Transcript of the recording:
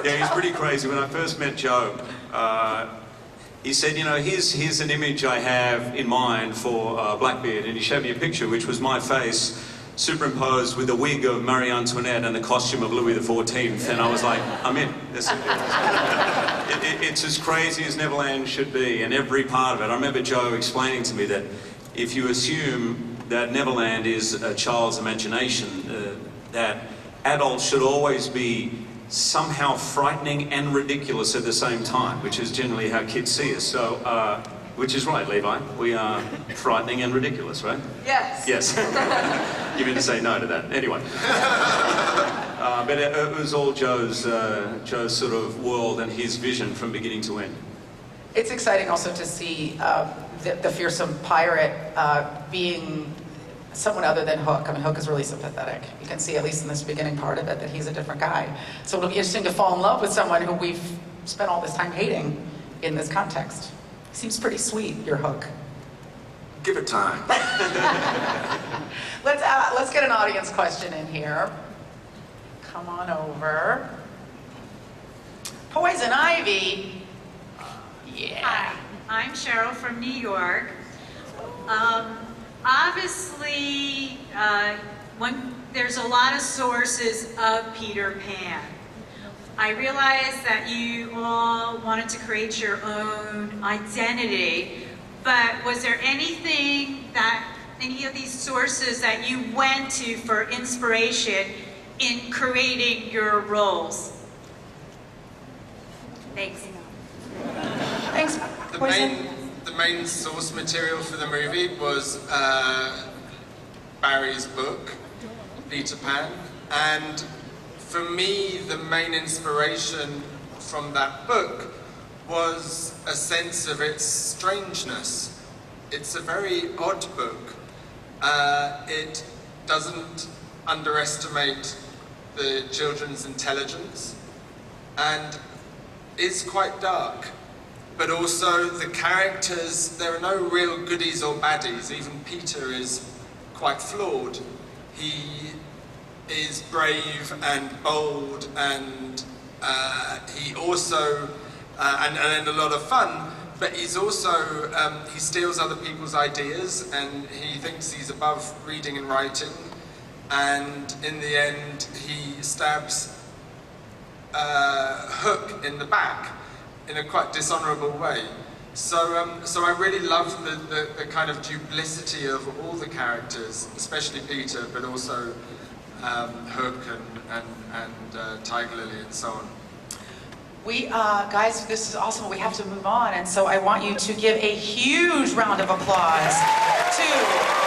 Yeah, he's pretty crazy. When I first met Joe, he said, you know, here's an image I have in mind for Blackbeard, and he showed me a picture which was my face superimposed with the wig of Marie Antoinette and the costume of Louis XIV, and I was like, I'm in. It's as crazy as Neverland should be, and every part of it. I remember Joe explaining to me that if you assume that Neverland is a child's imagination, that adults should always be somehow frightening and ridiculous at the same time, which is generally how kids see us. So, which is right, Levi. We are frightening and ridiculous, right? Yes. Yes. You mean to say no to that? Anyway. But it was all Joe's sort of world and his vision from beginning to end. It's exciting also to see the fearsome pirate being someone other than Hook. I mean, Hook is really sympathetic. You can see, at least in this beginning part of it, that he's a different guy. So it'll be interesting to fall in love with someone who we've spent all this time hating in this context. Seems pretty sweet, your Hook. Give it time. Let's get an audience question in here. Come on over. Poison Ivy. Yeah. Hi, I'm Cheryl from New York. Obviously, there's a lot of sources of Peter Pan. I realize that you all wanted to create your own identity, but was there any of these sources that you went to for inspiration in creating your roles? Thanks. Thanks. The main source material for the movie was Barry's book, Peter Pan, and for me the main inspiration from that book was a sense of its strangeness. It's a very odd book. It doesn't underestimate the children's intelligence and is quite dark. But also the characters, there are no real goodies or baddies. Even Peter is quite flawed. He is brave and bold, and he also, and a lot of fun, but he's also, he steals other people's ideas, and he thinks he's above reading and writing, and in the end he stabs Hook in the back in a quite dishonourable way. So I really love the kind of duplicity of all the characters, especially Peter, but also Hook and Tiger Lily and so on. Guys, this is awesome. We have to move on, and so I want you to give a huge round of applause to